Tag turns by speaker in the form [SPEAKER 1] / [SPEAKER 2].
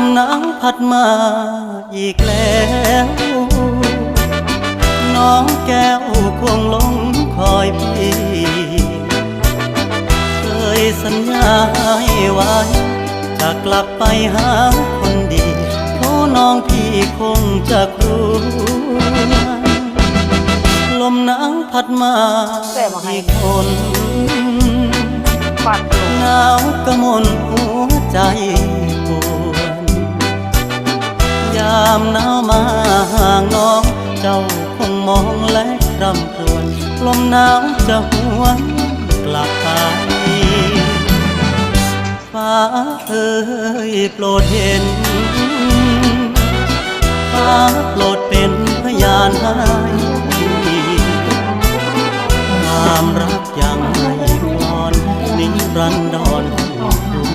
[SPEAKER 1] มหนาวพัดมาอีกแล้วน้องแก้วคงหลงคอยพี่เคยสัญญาให้ไว้จะกลับไปหาคนดีเพราะน้องพี่คงจะกลัวลมหนาวพัดมาอีกคนหนาวกระมนหัวใจปวดยามหนาวมาห่างน้องเจ้าคงมองและรำครวญลมหนาวจะหวนกลับไปฟ้าเอ่ยโปรดเห็นฟ้าโปรดเป็นพยานให้ความรักยังไม่คลอนนิรันดร